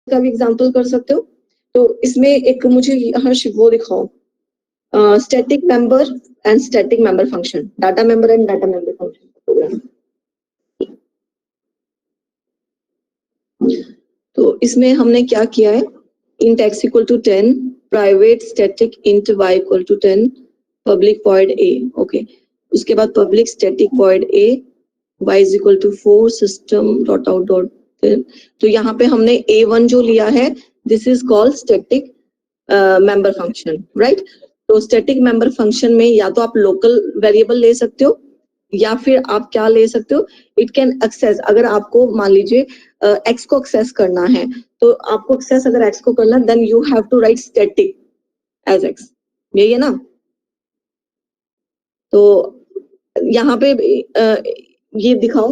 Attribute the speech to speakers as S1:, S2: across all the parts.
S1: का भी एग्जांपल कर सकते हो। तो इसमें एक मुझे हर्ष वो दिखाओ, static member and static member function, data member and data member function. तो इसमें हमने क्या किया है, int x equal to 10, private static int y equal to 10, public void a, okay. उसके बाद public static void a, y is equal to 4, system dot out dot. तो यहाँ पे हमने a1 जो लिया है, this is called static member function, right. तो स्टैटिक मेंबर फंक्शन में या तो आप लोकल वेरिएबल ले सकते हो या फिर आप क्या ले सकते हो, इट कैन एक्सेस, अगर आपको मान लीजिए x को एक्सेस करना है, तो आपको एक्सेस अगर x को करना, then you have to write static as x, यही है ना। तो यहाँ पे ये दिखाओ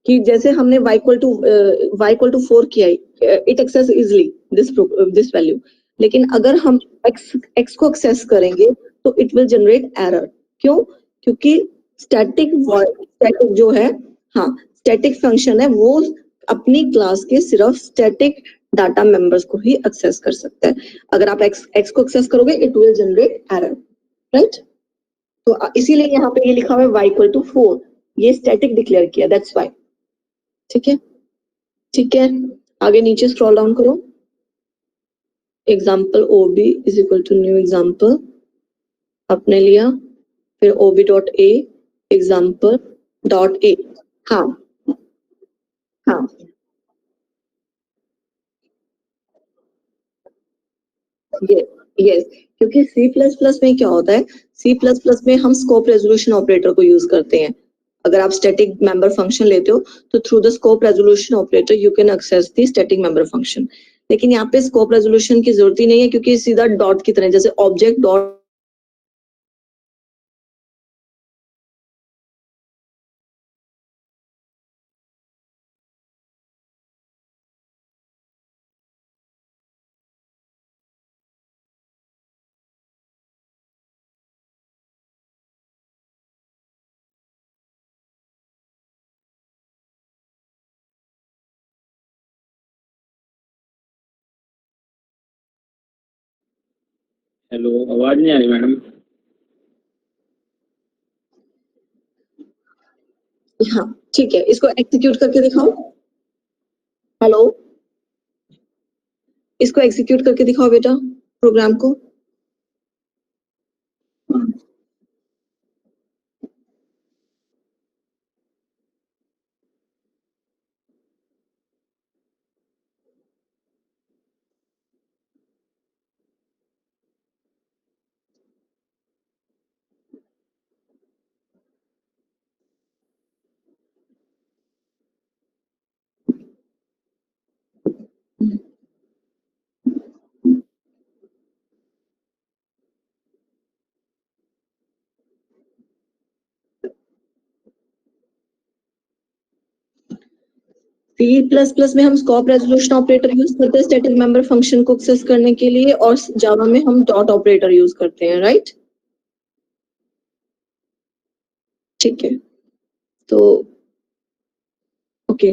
S1: कि जैसे हमने y इक्वल टू 4 किया, it access easily this value, लेकिन अगर हम x को एक्सेस करेंगे तो इट विल जनरेट एरर। क्यों? क्योंकि स्टैटिक जो है, हाँ, स्टैटिक फंक्शन है, वो अपनी क्लास के सिर्फ स्टैटिक डाटा मेंबर्स को ही एक्सेस कर सकता है। अगर आप x को एक्सेस करोगे, it will generate error, right. तो इसीलिए यहाँ पे ये लिखा हुआ है y इक्वल टू 4, ये स्टैटिक डिक्लेयर किया, दैट्स वाई। ठीक है, ठीक है, आगे नीचे स्क्रॉल डाउन करो। Example ob is equal to new example आपने लिया, फिर ob dot A, example dot A. हाँ हाँ, यस, क्योंकि C++ में क्या होता है, C++ में हम स्कोप रेजोल्यूशन ऑपरेटर को यूज करते हैं। अगर आप स्टैटिक मेंबर फंक्शन लेते हो तो through the scope resolution operator you can access the static member function. लेकिन यहाँ पे स्कोप रेजोल्यूशन की जरूरत ही नहीं है, क्योंकि सीधा डॉट की तरह, जैसे ऑब्जेक्ट डॉट
S2: हेलो, आवाज नहीं आ रही मैडम।
S1: हाँ ठीक है, इसको एग्जीक्यूट करके दिखाओ। हेलो, इसको एग्जीक्यूट करके दिखाओ बेटा, प्रोग्राम को। C++ में हम स्कोप रेजोल्यूशन ऑपरेटर यूज करते हैं स्टैटिक मेंबर फंक्शन को एक्सेस करने के लिए, और जावा में हम डॉट ऑपरेटर यूज करते हैं, राइट। ठीक है, तो ओके,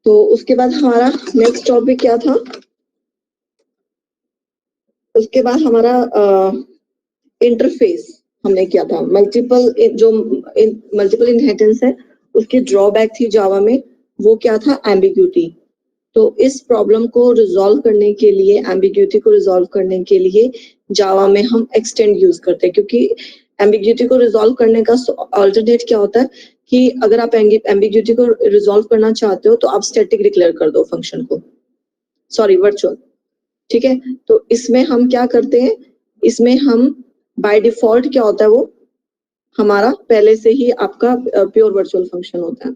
S1: तो उसके बाद हमारा नेक्स्ट टॉपिक क्या था, उसके बाद हमारा इंटरफेस हमने किया था। मल्टीपल इनहेरिटेंस है, उसकी ड्रॉबैक थी जावा में, वो क्या था, एम्बिग्यूटी। तो इस प्रॉब्लम को रिजॉल्व करने के लिए, एम्बिग्यूटी को रिजॉल्व करने के लिए जावा में हम एक्सटेंड यूज करते हैं, क्योंकि एम्बिग्यूटी को रिजॉल्व करने का अल्टरनेट क्या होता है कि अगर आप एम्बिग्यूटी को रिजॉल्व करना चाहते हो तो आप स्टैटिक डिक्लेयर कर दो फंक्शन को, सॉरी वर्चुअल। ठीक है, तो इसमें हम क्या करते हैं, इसमें हम बाय डिफॉल्ट क्या होता है, वो हमारा पहले से ही आपका प्योर वर्चुअल फंक्शन होता है।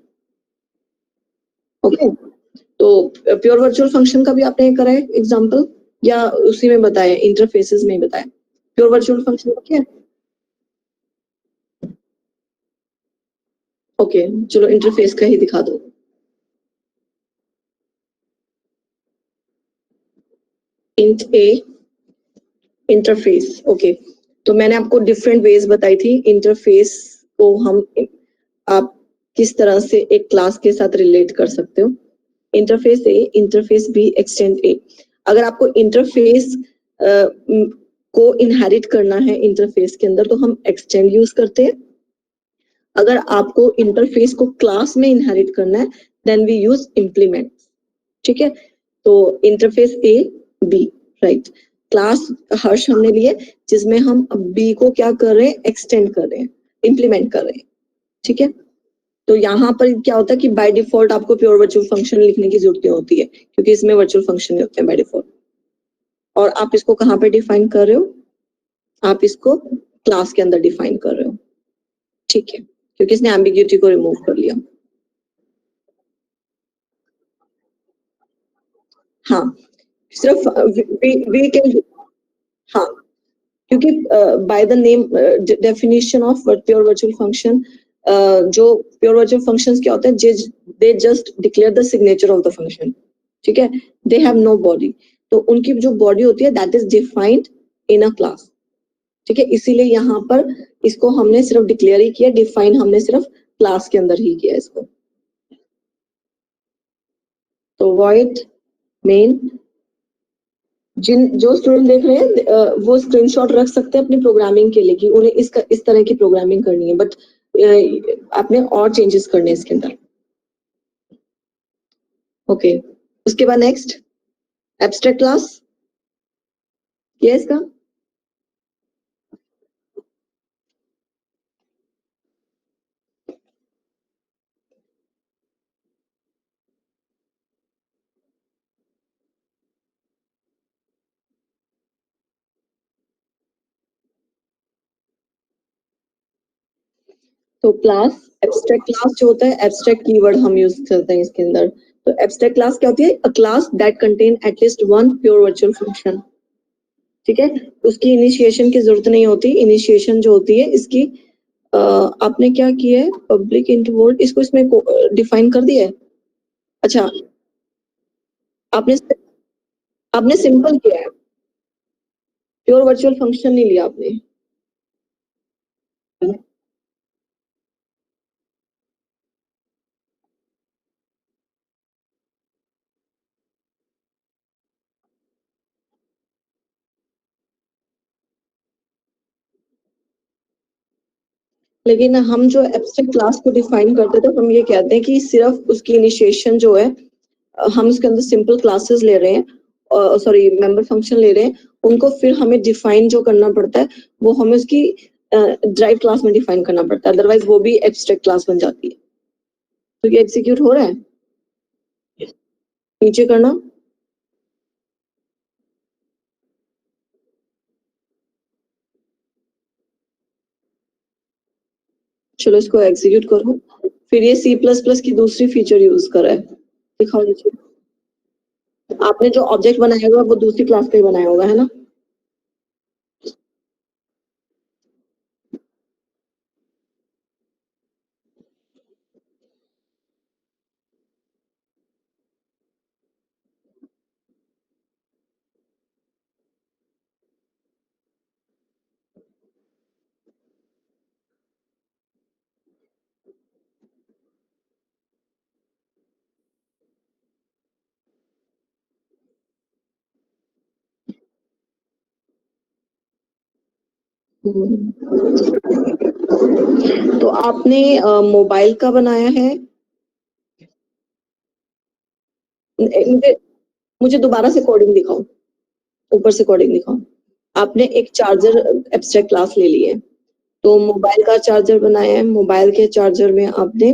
S1: ओके, तो प्योर वर्चुअल फंक्शन का भी आपने करा है एग्जांपल, या उसी में बताया, इंटरफेसेस में बताया प्योर वर्चुअल फंक्शन क्या है। ओके, चलो इंटरफेस का ही दिखा दो। इंट ए इंटरफेस, ओके। तो मैंने आपको डिफरेंट वेज बताई थी इंटरफेस को हम, आप किस तरह से एक क्लास के साथ रिलेट कर सकते हो। इंटरफेस ए, इंटरफेस बी, एक्सटेंड ए। अगर आपको इंटरफेस को इनहेरिट करना है इंटरफेस के अंदर तो हम एक्सटेंड यूज करते हैं। अगर आपको इंटरफेस को क्लास में इनहेरिट करना है देन वी यूज इम्प्लीमेंट। ठीक है, तो interface A B, right. Class Harsh हमने लिए जिसमें हम बी को क्या कर रहे हैं, एक्सटेंड कर रहे हैं, इम्प्लीमेंट कर रहे हैं। ठीक है, तो यहाँ पर क्या होता है कि बाय डिफॉल्ट आपको प्योर वर्चुअल फंक्शन लिखने की जरूरत होती है क्योंकि इसमें वर्चुअल फंक्शन होते हैं बाय डिफॉल्ट। और आप इसको कहाँ पे डिफाइन कर रहे हो, आप इसको क्लास के अंदर डिफाइन कर रहे हो। ठीक है, क्योंकि इसने एम्बिग्यूटी को रिमूव कर लिया। हाँ, सिर्फ वी कैन, हाँ, क्योंकि by the name definition of pure virtual function, जो प्योर वर्चुअल फंक्शंस क्या होते हैं, they just declare the signature of the function. ठीक है, दे हैव नो बॉडी, तो उनकी जो बॉडी होती है that is defined in a class. ठीक है, इसीलिए यहाँ पर इसको हमने सिर्फ डिक्लेयर ही किया, डिफाइन हमने सिर्फ क्लास के अंदर ही किया इसको। तो void main, जो स्टूडेंट देख रहे हैं वो स्क्रीनशॉट रख सकते हैं अपनी प्रोग्रामिंग के लिए कि उन्हें इस तरह की प्रोग्रामिंग करनी है, बट आपने और चेंजेस करने हैं इसके अंदर। ओके, उसके बाद नेक्स्ट एब्स्ट्रैक्ट क्लास, क्या है इसका? तो क्लास, एब्स्ट्रैक्ट क्लास जो होता है, एब्स्ट्रैक्ट कीवर्ड हम यूज करते हैं इसके अंदर। तो एब्स्ट्रैक्ट क्लास क्या होती है, a class that contain at least one pure virtual function. ठीक है, उसकी इनिशिएशन की जरूरत नहीं होती, इनिशिएशन जो होती है इसकी आपने क्या किया है, पब्लिक इंटू वोल्ट, इसको इसमें डिफाइन कर दिया है। अच्छा, आपने आपने सिंपल किया है, प्योर वर्चुअल फंक्शन नहीं लिया आपने। लेकिन हम जो एब्स्ट्रैक्ट क्लास को डिफाइन करते थे हम ये कहते हैं कि सिर्फ उसकी इनिशिएशन जो है हम उसके अंदर सिंपल क्लासेस ले रहे हैं, सॉरी मेंबर फंक्शन ले रहे हैं, उनको फिर हमें डिफाइन जो करना पड़ता है वो हमें उसकी ड्राइव क्लास में डिफाइन करना पड़ता है, अदरवाइज वो भी एब्स्ट्रैक्ट क्लास बन जाती है। तो ये एग्जीक्यूट हो रहा है, नीचे करना। चलो इसको एग्जीक्यूट करो, फिर ये C++ की दूसरी फीचर यूज कर रहा है, दिखाओ नीचे। आपने जो ऑब्जेक्ट बनाया होगा वो दूसरी क्लास पे बनाया होगा, है ना? तो आपने मोबाइल का बनाया है, मुझे मुझे दोबारा से कोडिंग दिखाओ, ऊपर से कोडिंग दिखाओ। आपने एक चार्जर एब्स्ट्रैक्ट क्लास ले ली है, तो मोबाइल का चार्जर बनाया है, मोबाइल के चार्जर में आपने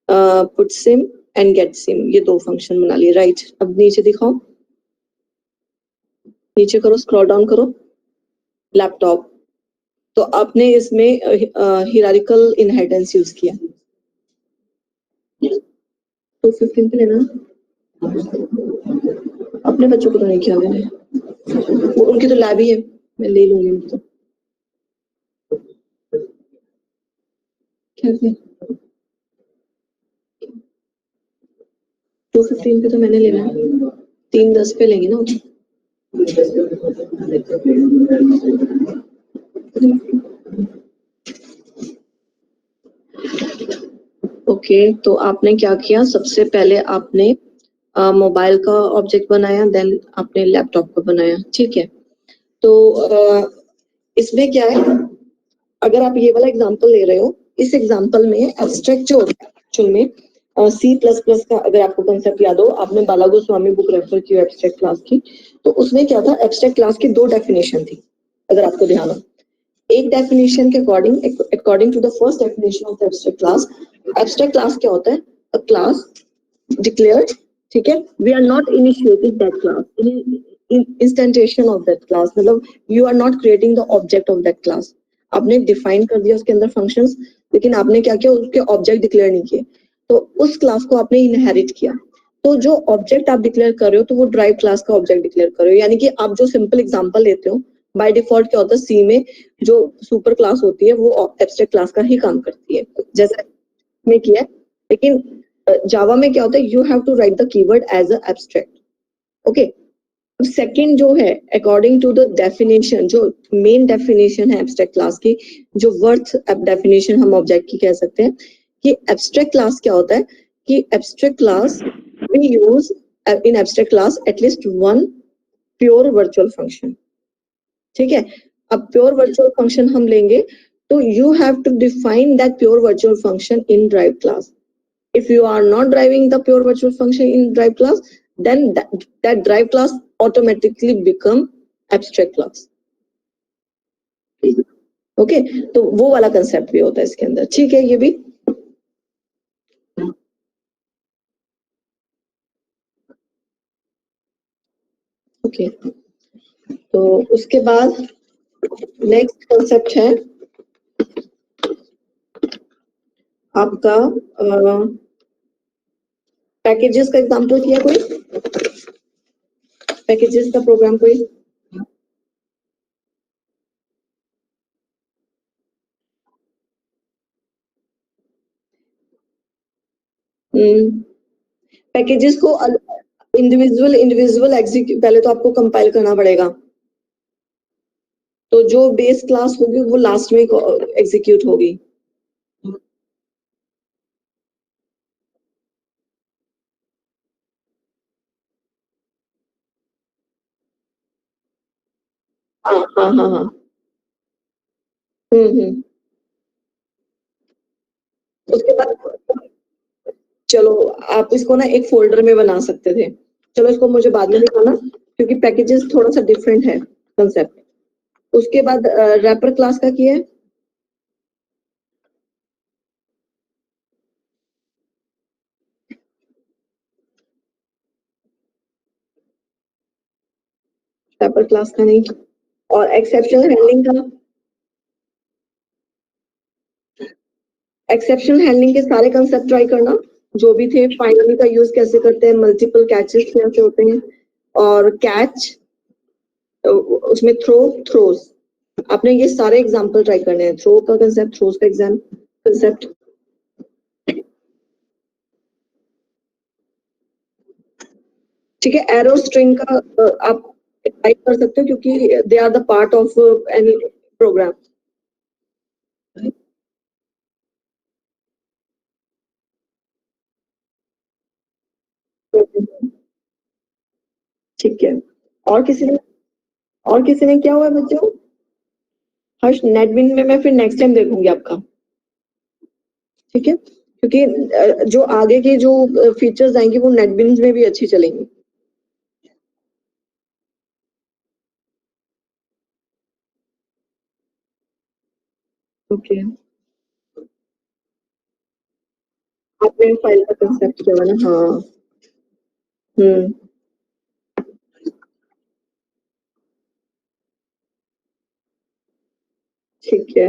S1: put sim and get sim ये दो फंक्शन बना लिए, राइट। अब नीचे दिखाओ, नीचे करो, स्क्रॉल डाउन करो, लैपटॉप। तो आपने इसमें हिरारिकल इनहेरिटेंस यूज किया, तो 15 पे लेना, अपने बच्चों को तो नहीं किया मैंने, उनकी तो लैब ही है, मैं ले लूंगी उनको। कैसे 215 पे तो मैंने लेना है, 310 पे लेंगे ना। ओके, तो आपने क्या किया, सबसे पहले आपने मोबाइल का ऑब्जेक्ट बनाया, देन आपने लैपटॉप का बनाया, ठीक है। तो इसमें क्या है, अगर आप ये वाला एग्जांपल ले रहे हो, इस एग्जांपल में एब्स्ट्रैक्ट जो होता है एक्चुअल में C++ का अगर आपको कंसेप्ट याद हो, आपने बाला गोस्वामी बुक रेफर की एब्स्ट्रैक्ट क्लास की, तो उसमें क्या था, एब्स्ट्रैक्ट क्लास की दो डेफिनेशन थी, अगर आपको ध्यान हो। एक डेफिनेशन के according to the first definition of abstract class क्या होता है, अ क्लास डिक्लेयर्ड, ठीक है, we are not initiating that class instantiation of that class, मतलब you are not creating the object of that class. आपने define कर दिया उसके अंदर फंक्शंस, लेकिन आपने क्या किया, उसके ऑब्जेक्ट डिक्लेयर नहीं किए, तो उस क्लास को आपने इनहेरिट किया। तो जो ऑब्जेक्ट आप डिक्लेयर कर रहे हो, तो वो ड्राइव क्लास का ऑब्जेक्ट डिक्लेयर कर रहे हो, यानी कि आप जो सिंपल एग्जांपल लेते हो, बाय डिफॉल्ट क्या होता है, सी में जो सुपर क्लास होती है वो एब्स्ट्रैक्ट क्लास का ही काम करती है, जैसा में किया है। लेकिन जावा में क्या होता है, you have to write the keyword as a abstract, okay. Second जो है, अकॉर्डिंग टू द डेफिनेशन, जो मेन डेफिनेशन है एब्स्ट्रैक्ट क्लास की, जो वर्थ डेफिनेशन हम ऑब्जेक्ट की कह सकते हैं, कि एब्स्ट्रैक्ट क्लास क्या होता है, कि abstract class we use in abstract class at least one pure virtual function, ठीक है। अब प्योर वर्चुअल फंक्शन हम लेंगे, तो you have to define that pure virtual function in drive class. If you are not driving the pure virtual function in drive class, then that drive class automatically become abstract class, okay. तो वो वाला concept भी होता है इसके अंदर, ठीक है, ये भी ओके। तो उसके बाद नेक्स्ट कंसेप्ट है आपका पैकेजेस का एग्जांपल किया कोई, पैकेजेस का प्रोग्राम कोई, पैकेजेस को इंडिविजुअल एग्जीक्यूट, पहले तो आपको कंपाइल करना पड़ेगा, तो जो बेस क्लास होगी वो लास्ट में एग्जीक्यूट होगी। हाँ हाँ हाँ हाँ, हम्म। उसके बाद चलो, आप इसको ना एक फोल्डर में बना सकते थे, चलो इसको मुझे बाद में दिखाना, क्योंकि पैकेजेस थोड़ा सा डिफरेंट है कंसेप्ट। उसके बाद रैपर क्लास का किया है, रैपर क्लास का नहीं, और एक्सेप्शनल हैंडलिंग का, एक्सेप्शनल हैंडलिंग के सारे कंसेप्ट ट्राई करना जो भी थे, फाइनली का यूज कैसे करते हैं, मल्टीपल कैचेस कैसे होते हैं, और कैच, उसमें थ्रोज, आपने ये सारे एग्जांपल ट्राई करने हैं, थ्रो का कंसेप्ट, थ्रोज का एग्जाम कंसेप्ट, ठीक है। एरो स्ट्रिंग का आप टाइप कर सकते हो, क्योंकि they are the part of any program, ठीक है। और किसी ने और किसी ने क्या हुआ है बच्चों, हर्ष, नेटबिन में मैं फिर नेक्स्ट टाइम देखूंगी आपका, ठीक है, क्योंकि जो आगे के जो फीचर्स आएंगे वो नेटबिन में भी अच्छी चलेंगी, ओके। आपने फाइल का कंसेप्ट किया ना, हाँ, हम्म, ठीक है।